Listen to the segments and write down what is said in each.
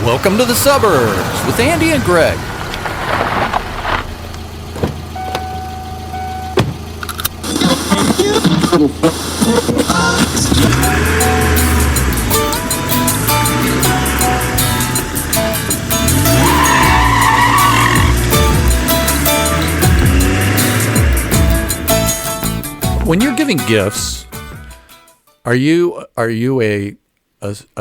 Welcome to the Suburbs with Andy and Greg. When you're giving gifts, are you a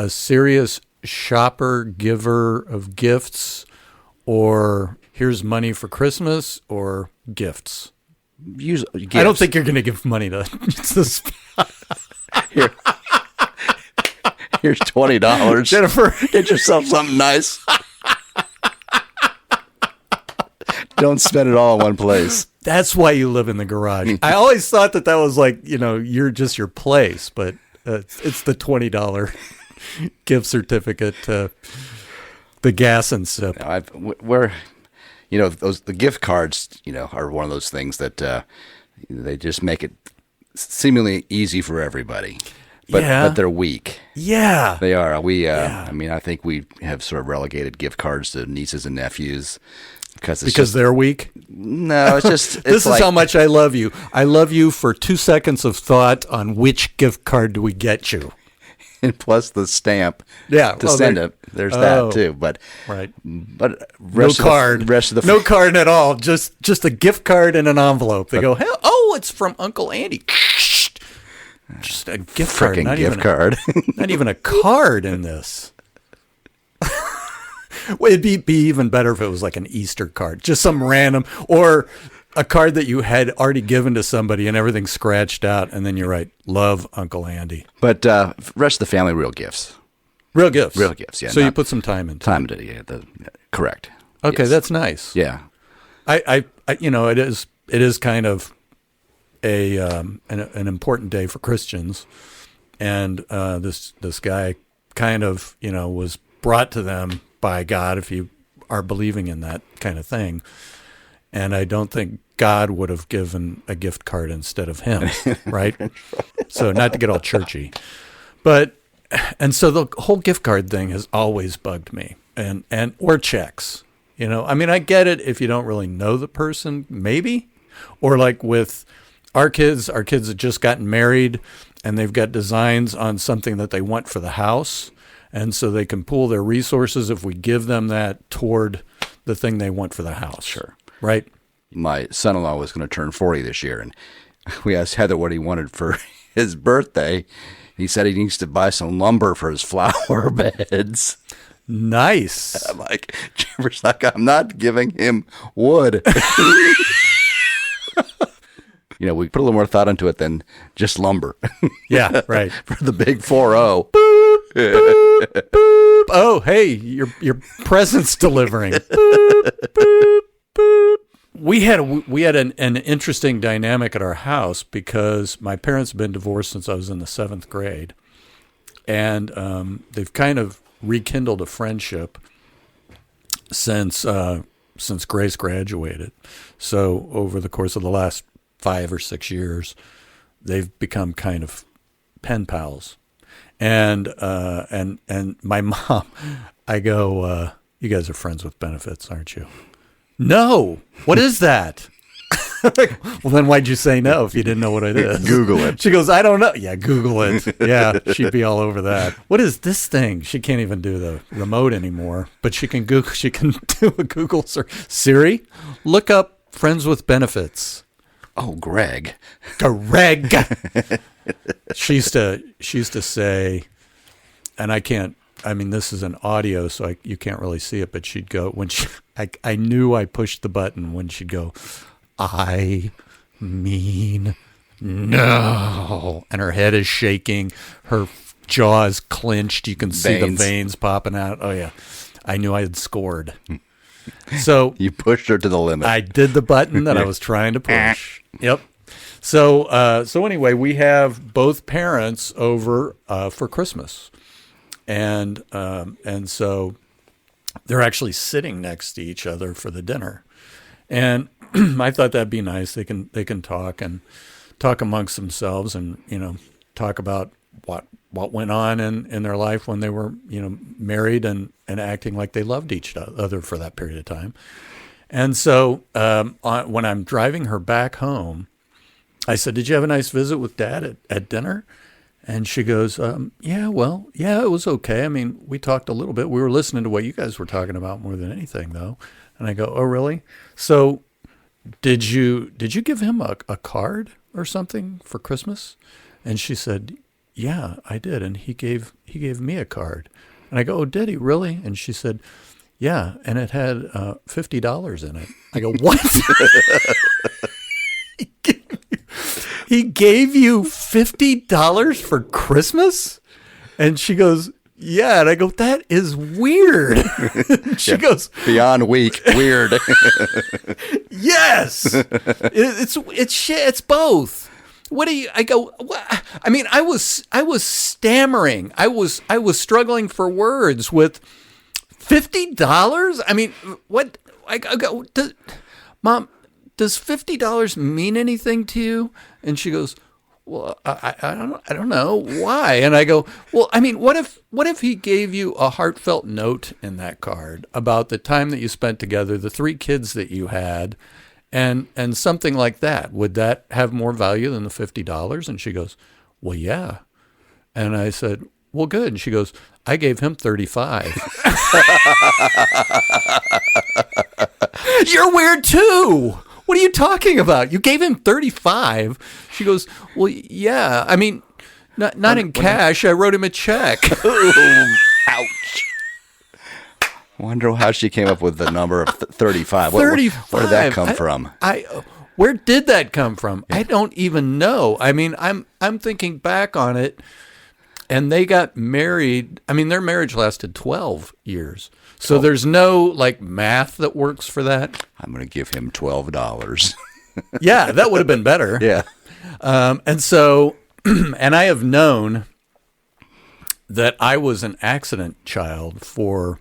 serious shopper, giver of gifts, or here's money for Christmas, or gifts? Usually, gifts. I don't think you're going to give money to this. Here's $20. Jennifer. Get yourself something nice. Don't spend it all in one place. That's why you live in the garage. I always thought that was like, you're just your place, but it's the $20 gift certificate to the gas and sip. The gift cards, are one of those things that they just make it seemingly easy for everybody. But they're weak. Yeah. They are. I think we have sort of relegated gift cards to nieces and nephews. Because they're weak? No, it's just... This is how much I love you. I love you for 2 seconds of thought on which gift card do we get you. And plus the stamp send it. There's that too. But right. But no card. No card at all. Just a gift card and an envelope. They go, it's from Uncle Andy. Just a gift card. Frickin' gift card. Not even a card in this. Well, it'd be even better if it was like an Easter card, just some random, or a card that you had already given to somebody and everything's scratched out, and then you write, love Uncle Andy. But rest of the family, real gifts. Real gifts? Real gifts, yeah. So you put some time into it. Yeah, correct. Okay, yes. That's nice. Yeah. I it is kind of an important day for Christians, and this guy kind of, was brought to them by God, if you are believing in that kind of thing. And I don't think God would have given a gift card instead of him, right? So not to get all churchy. And so the whole gift card thing has always bugged me, or checks. I get it if you don't really know the person, maybe. Or like with our kids have just gotten married and they've got designs on something that they want for the house. And so they can pool their resources if we give them that toward the thing they want for the house. Sure. Right? My son-in-law was going to turn 40 this year, and we asked Heather what he wanted for his birthday. He said he needs to buy some lumber for his flower beds. Nice. I'm like, Jennifer's like, I'm not giving him wood. We put a little more thought into it than just lumber. Yeah, right. For the big 4-0. Boop, boop, boop. Oh, hey, your present's delivering. Boop, boop, boop. We had an interesting dynamic at our house because my parents have been divorced since I was in the 7th grade, and they've kind of rekindled a friendship since Grace graduated. So over the course of the last 5 or 6 years, they've become kind of pen pals. And my mom, I go, you guys are friends with benefits, aren't you? No. What is that? Well, then why'd you say no if you didn't know what it is? Google it. She goes, I don't know. Yeah, Google it. Yeah, she'd be all over that. What is this thing? She can't even do the remote anymore, but she can Google. She can do a Google search. Siri, look up friends with benefits. Oh, Greg. She used to say, and this is an audio, so you can't really see it, but she'd go, I knew I pushed the button when she'd go, I mean, no. And her head is shaking. Her jaw is clenched. You can see the veins popping out. Oh, yeah. I knew I had scored. So you pushed her to the limit. I did the button that I was trying to push. Yep. So anyway, we have both parents over for Christmas, and so they're actually sitting next to each other for the dinner, and I thought that'd be nice. They can talk amongst themselves, and talk about what went on in their life when they were, married and acting like they loved each other for that period of time. And so when I'm driving her back home, I said, "Did you have a nice visit with Dad at dinner?" And she goes, "Yeah, it was okay. I mean, we talked a little bit. We were listening to what you guys were talking about more than anything, though." And I go, "Oh, really? So did you give him a card or something for Christmas?" And she said, "Yeah, I did. And he gave me a card." And I go, "Oh, did he really?" And she said, "Yeah, and it had $50 in it." I go, "What?" He gave you $50 for Christmas? And she goes, "Yeah." And I go, "That is weird." She goes, "Beyond weak, weird." Yes, it's both. What do you? I go. What? I mean, I was stammering. I was struggling for words with $50. I mean, what? I go, Mom, does $50 mean anything to you? And she goes, "Well, I don't know why." And I go, "Well, I mean, what if he gave you a heartfelt note in that card about the time that you spent together, the 3 kids that you had, and something like that? Would that have more value than the $50? And she goes, "Well, yeah." And I said, "Well, good." And she goes, "I gave him 35." You're weird too. What are you talking about? You gave him 35. She goes, "Well, yeah. I mean, not in cash. I wrote him a check." Ouch. Wonder how she came up with the number of 35. 35. Where did that come from? Where did that come from? Yeah. I don't even know. I mean, I'm thinking back on it, and they got married. I mean, their marriage lasted 12 years. So there's no math that works for that. I'm going to give him $12. Yeah, that would have been better. Yeah. And so, and I have known that I was an accident child for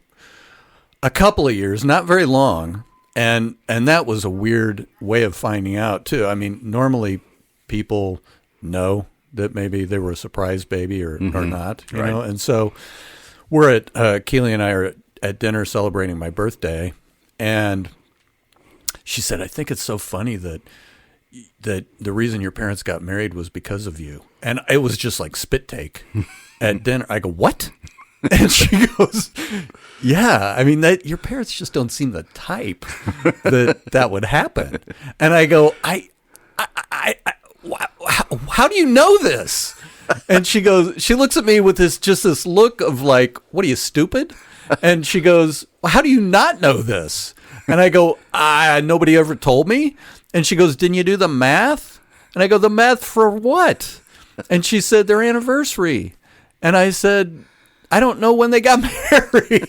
a couple of years, not very long. And that was a weird way of finding out too. I mean, normally people know that maybe they were a surprise baby or not, you know? And so we're at, Keely and I are at dinner celebrating my birthday, and she said, "I think it's so funny that the reason your parents got married was because of you." And it was just like spit take at dinner. I go, "What?" And she goes, "Yeah, I mean, that your parents just don't seem the type that would happen." And I go, how do you know this?" And she goes, she looks at me with this look of like, "What are you, stupid?" And she goes, "Well, how do you not know this?" And I go, "Nobody ever told me." And she goes, "Didn't you do the math?" And I go, "The math for what?" And she said, "Their anniversary." And I said, "I don't know when they got married."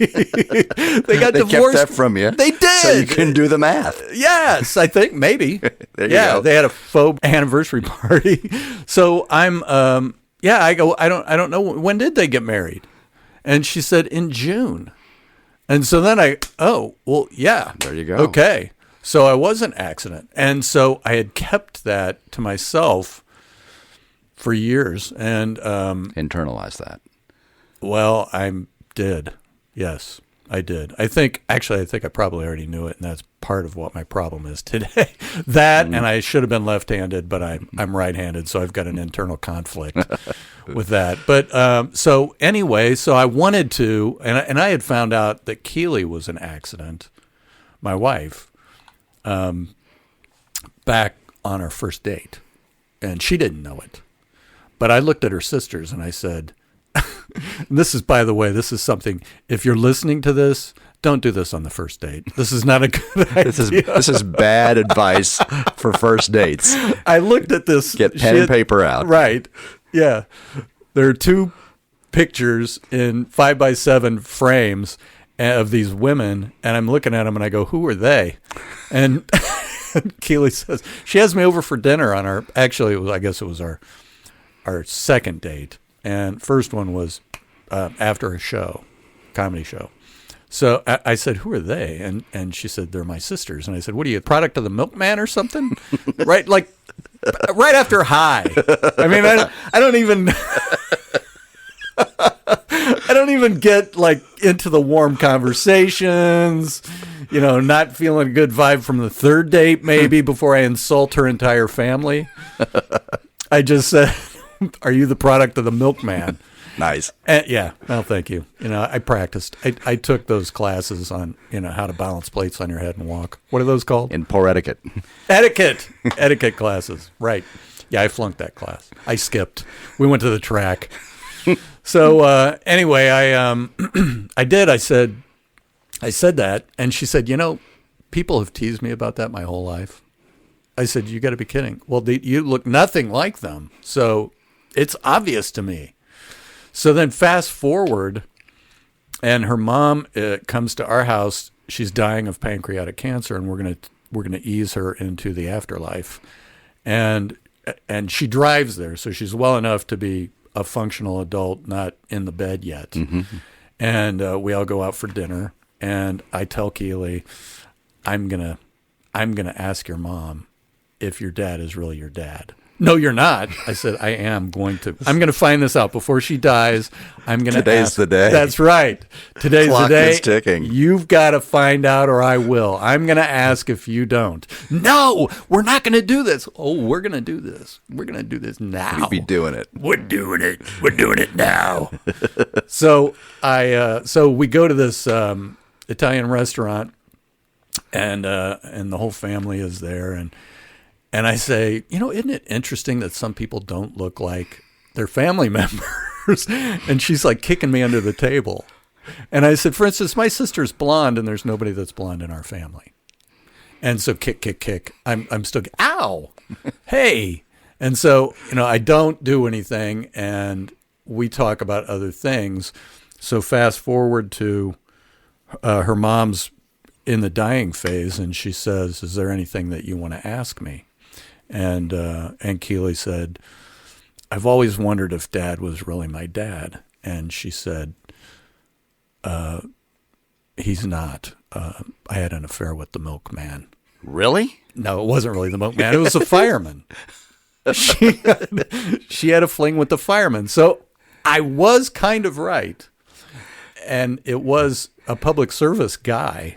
They got divorced. They kept that from you. They did. So you couldn't do the math. Yes, I think maybe. There you go. They had a faux anniversary party. So I'm, I go, I don't know. When did they get married? And she said, "In June." And so then yeah. There you go. Okay. So I was an accident. And so I had kept that to myself for years. And internalize that. Well, I did. Yes, I did. I think I probably already knew it, and that's part of what my problem is today. That, and I should have been left-handed, but I'm right-handed, so I've got an internal conflict with that. But so anyway, so I wanted to, and I had found out that Keely was an accident, my wife, back on our first date, and she didn't know it. But I looked at her sisters, and I said, and this is, by the way, this is something, if you're listening to this, don't do this on the first date. This is not a good idea. This is bad advice for first dates. I looked at this. Get pen and paper out. Right. Yeah. There are 2 pictures in 5x7 frames of these women, and I'm looking at them, and I go, "Who are they?" And Keely says, she has me over for dinner on our, actually, I guess it was our second date. And first one was after a show, comedy show. So I said, "Who are they?" And she said, "They're my sisters." And I said, "What are you, a product of the milkman or something?" Right, like right after high. I mean, I don't even. don't even get like into the warm conversations, not feeling a good vibe from the third date maybe before I insult her entire family. I just said, are you the product of the milkman? Nice. Yeah. Well, thank you. I practiced. I took those classes on, how to balance plates on your head and walk. What are those called? In poor etiquette. Etiquette classes. Right. Yeah, I flunked that class. I skipped. We went to the track. So anyway, I did. I said that, and she said, people have teased me about that my whole life. I said, you got to be kidding. Well, you look nothing like them, so it's obvious to me. So then fast forward, and her mom comes to our house. She's dying of pancreatic cancer, and we're gonna ease her into the afterlife, and she drives there, so she's well enough to be a functional adult, not in the bed yet. Mm-hmm. And we all go out for dinner, and I tell Keely, I'm gonna ask your mom if your dad is really your dad. No, you're not. I said, I'm going to find this out before she dies. Today's the day. That's right. Today's Clock the day. Is ticking. You've got to find out or I will. I'm going to ask if you don't. No, we're not going to do this. Oh, we're going to do this. We're going to do this now. We'd be doing it. We're doing it. We're doing it now. So we go to this Italian restaurant, and the whole family is there, and I say, isn't it interesting that some people don't look like their family members? And she's like kicking me under the table. And I said, for instance, my sister's blonde, and there's nobody that's blonde in our family. And so kick. I'm still, ow, hey. And so, I don't do anything, and we talk about other things. So fast forward to her mom's in the dying phase, and she says, is there anything that you want to ask me? And Keely said, I've always wondered if Dad was really my dad. And she said, he's not. I had an affair with the milkman. Really? No, it wasn't really the milkman. It was a fireman. She had a fling with the fireman. So I was kind of right. And it was a public service guy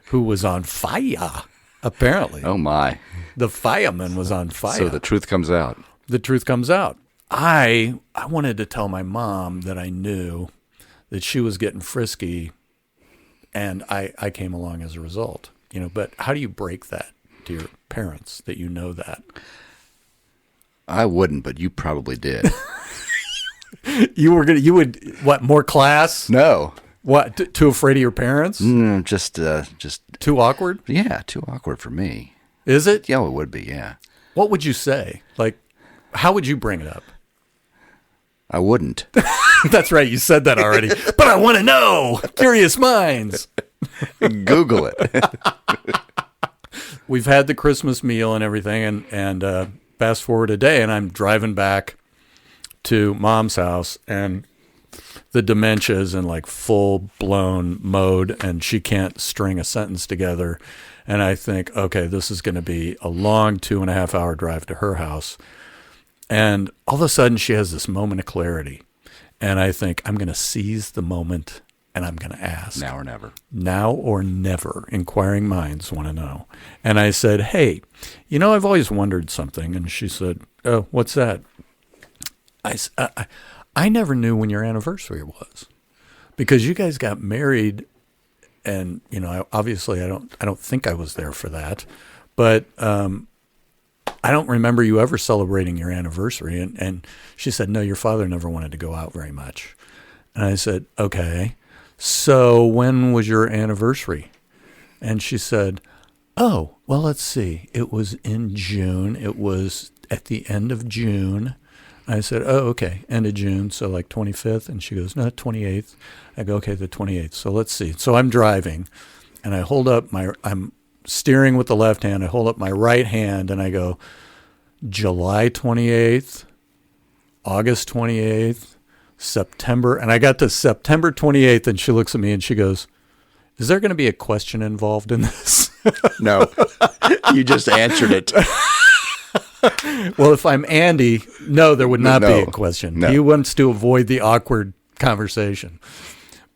who was on fire, apparently. Oh, my. The fireman was on fire. So the truth comes out. The truth comes out. I wanted to tell my mom that I knew that she was getting frisky, and I came along as a result. But how do you break that to your parents that you know that? I wouldn't, but you probably did. You would what, more class? No. What, too afraid of your parents? Just too awkward? Yeah, too awkward for me. Is it? Yeah, it would be, yeah. What would you say? Like, how would you bring it up? I wouldn't. That's right, you said that already. But I want to know. Curious minds. Google it. We've had the Christmas meal and everything, and fast forward a day, and I'm driving back to Mom's house, and the dementia is in like full-blown mode, and she can't string a sentence together. And I think, okay, this is going to be a long 2.5-hour drive to her house. And all of a sudden, she has this moment of clarity. And I think, I'm going to seize the moment, and I'm going to ask. Now or never. Now or never. Inquiring minds want to know. And I said, hey, I've always wondered something. And she said, oh, what's that? I never knew when your anniversary was, because you guys got married, and obviously I don't think I was there for that, but I don't remember you ever celebrating your anniversary. And she said, no, your father never wanted to go out very much. And I said, okay, so when was your anniversary? And she said, oh, well, let's see. It was in June. It was at the end of June. I said, oh, okay, end of June, so like 25th. And she goes, no, 28th. I go, okay, the 28th. So let's see. So I'm driving, and I hold up I'm steering with the left hand. I hold up my right hand, and I go, July 28th, August 28th, September. And I got to September 28th, and she looks at me, and she goes, is there going to be a question involved in this? No, you just answered it. Well, if I'm Andy, no, there would not be a question. No. He wants to avoid the awkward conversation.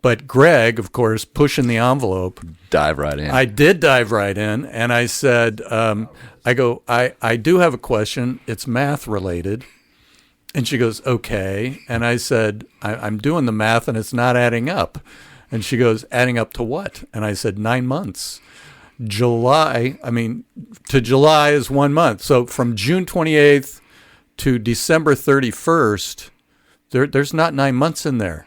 But Greg, of course, pushing the envelope. Dive right in. I did dive right in, and I said, I do have a question. It's math related. And she goes, okay. And I said, I'm doing the math, and it's not adding up. And she goes, adding up to what? And I said, 9 months. To July is 1 month. So from June 28th to December 31st, there's not 9 months in there.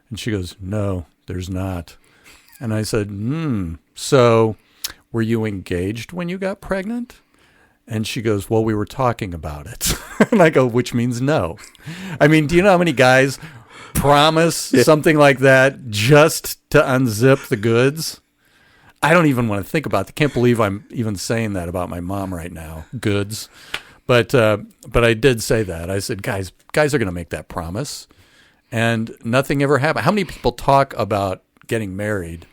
And she goes, no, there's not. And I said, so were you engaged when you got pregnant? And she goes, well, we were talking about it. And I go, which means no. I mean, do you know how many guys promise something like that just to unzip the goods? I don't even want to think about it. I can't believe I'm even saying that about my mom right now. Goods. But I did say that. I said, guys are going to make that promise. And nothing ever happened. How many people talk about getting married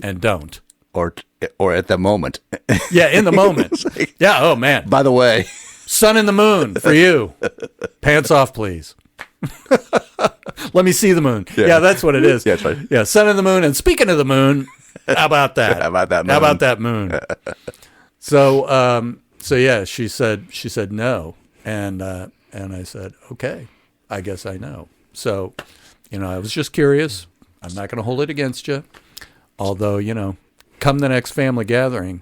and don't? Or at the moment. Yeah, in the moment. Yeah, oh man. By the way. Sun and the moon for you. Pants off, please. Let me see the moon. Yeah, that's what it is. Yeah, that's right. Yeah, sun and the moon. And speaking of the moon, how about that? How about that moon? How about that moon? So yeah, she said no. And I said, okay, I guess I know. So, I was just curious. I'm not going to hold it against you. Although, come the next family gathering,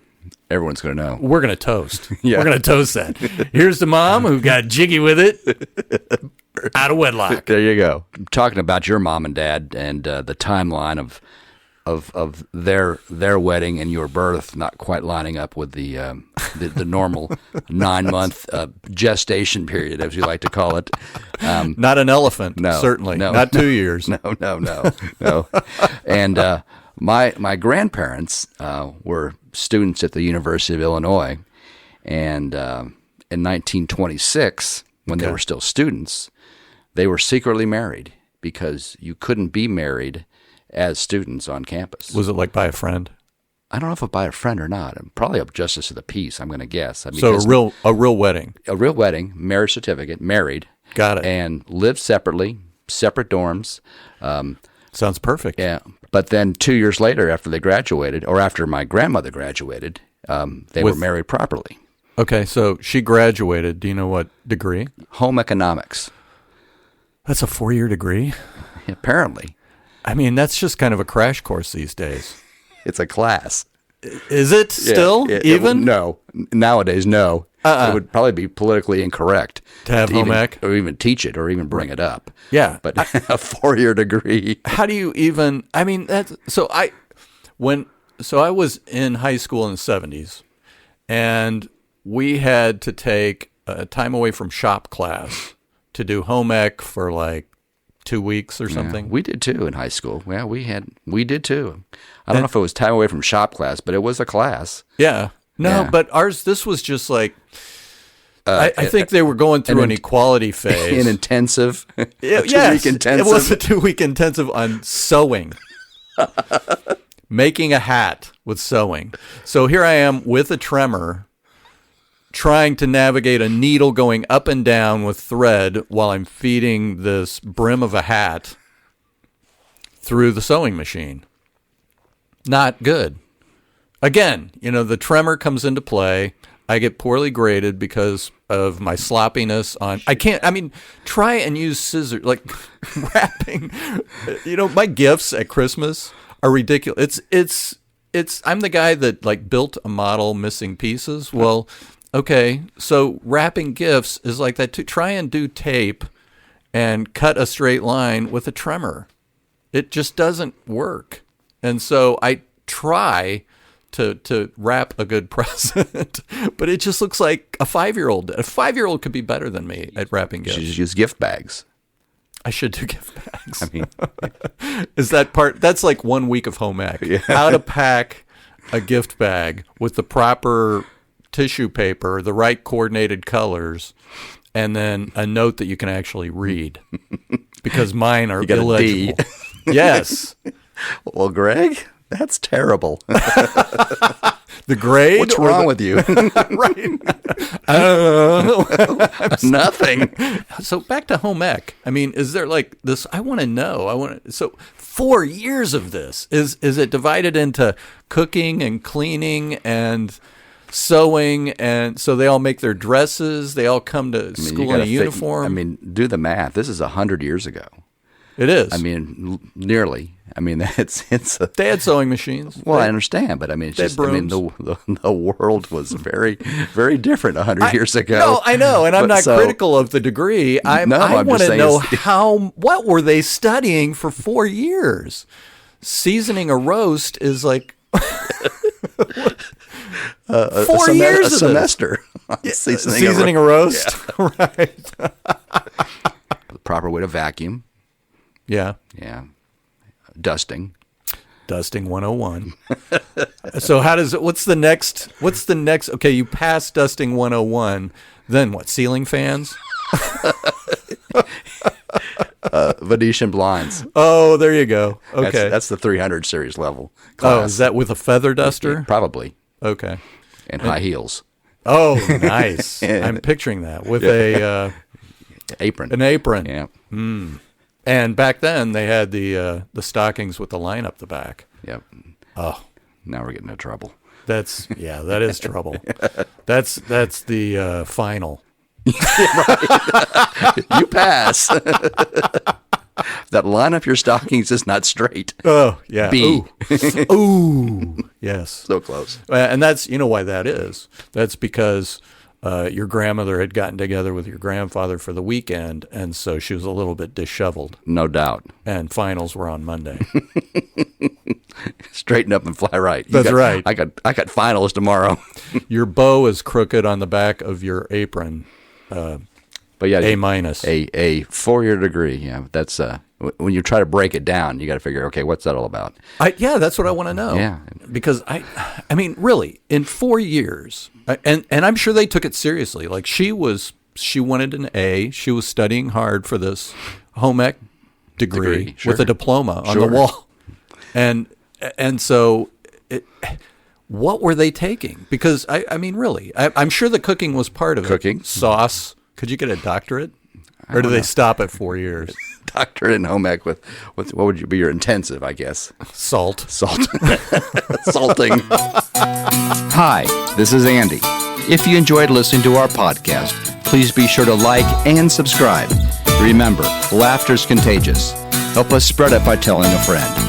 everyone's going to know. We're going to toast. Yeah. We're going to toast that. Here's the mom who got jiggy with it out of wedlock. There you go. I'm talking about your mom and dad and the timeline of their wedding and your birth not quite lining up with the normal 9-month gestation period, as you like to call it. Not an elephant, no, certainly. No, not 2 years. No. And my grandparents were students at the University of Illinois, and in 1926, when they were still students, they were secretly married because you couldn't be married as students on campus. Was it like by a friend? I don't know if it by a friend or not. Probably a justice of the peace, I'm going to guess. So a real wedding. A real wedding, marriage certificate, married. Got it. And lived separately, separate dorms. Sounds perfect. Yeah. But then 2 years later, after they graduated, or after my grandmother graduated, they were married properly. Okay, so she graduated. Do you know what degree? Home economics. That's a 4-year degree? Apparently. I mean, that's just kind of a crash course these days. It's a class. Is it still? Even? No. Nowadays, no. It would probably be politically incorrect to have home ec? Or even teach it or even bring it up. Yeah. But a 4-year degree. How do you even, I mean, I was in high school in the 70s, and we had to take time away from shop class to do home ec for like 2 weeks or something. Yeah, we did too in high school. Yeah, we did too. I don't know if it was time away from shop class, but it was a class. Yeah. No, but this was just like, I think they were going through an equality phase. An intensive. Yes, intensive. It was a 2-week intensive on sewing. Making a hat with sewing. So here I am with a tremor, trying to navigate a needle going up and down with thread while I'm feeding this brim of a hat through the sewing machine. Not good. Again, the tremor comes into play. I get poorly graded because of my sloppiness on. Try and use scissors, like wrapping. My gifts at Christmas are ridiculous. It's. I'm the guy that like built a model missing pieces. Well, okay, so wrapping gifts is like that too. Try and do tape and cut a straight line with a tremor. It just doesn't work. And so I try to wrap a good present, but it just looks like a 5-year-old. A 5-year-old could be better than me at wrapping gifts. You should use gift bags. I should do gift bags. I mean, is that part? That's like 1 week of home ec. Yeah. How to pack a gift bag with the proper tissue paper, the right coordinated colors, and then a note that you can actually read. Because mine are illegible. Yes. Well, Greg, that's terrible. The grade? What's wrong with you? Right. I don't know. Nothing. So back to home ec. I mean, is there like this? I want to know. So 4 years of this. Is it divided into cooking and cleaning and sewing, and so they all make their dresses? They all come to school in a uniform? Do the math. This is 100 years ago. It is. Nearly. It's they had sewing machines. Well, I understand, but it's just. Brooms. The world was very, very different 100 years ago. No, I know, and I'm not critical of the degree. I want to know what were they studying for 4 years? Seasoning a roast is like 4 years a semester. Seasoning a roast, yeah. Right? The proper way to vacuum. Yeah. Yeah. Dusting 101. So what's the next, okay, you pass dusting 101, then what, ceiling fans? Venetian blinds. Oh, there you go. Okay. That's the 300 series level class. Oh, is that with a feather duster? Probably. Okay. And high heels. Oh, nice. I'm picturing that with a apron. An apron. Yeah. Mm. And back then they had the stockings with the line up the back. Yep. Oh, now we're getting into trouble. That is trouble. That's the final. You pass. That line up your stockings is not straight. Oh, yeah. B. Ooh. Yes. So close. And that's, why that is. That's because your grandmother had gotten together with your grandfather for the weekend, and so she was a little bit disheveled. No doubt. And finals were on Monday. Straighten up and fly right. That's right. I got finals tomorrow. Your bow is crooked on the back of your apron. But yeah, A-. A 4-year degree. Yeah, that's when you try to break it down, you got to figure, okay, what's that all about? That's what I want to know. Yeah, because really, in 4 years, and I'm sure they took it seriously. Like she wanted an A. She was studying hard for this home ec degree sure. with a diploma on the wall, and so. What were they taking? Because really, I'm sure the cooking was part of it. Cooking, sauce. Could you get a doctorate, or do they stop at 4 years? Doctorate in home ec with what would you be your intensive? I guess salt, salting. Hi, this is Andy. If you enjoyed listening to our podcast, please be sure to like and subscribe. Remember, laughter's contagious. Help us spread it by telling a friend.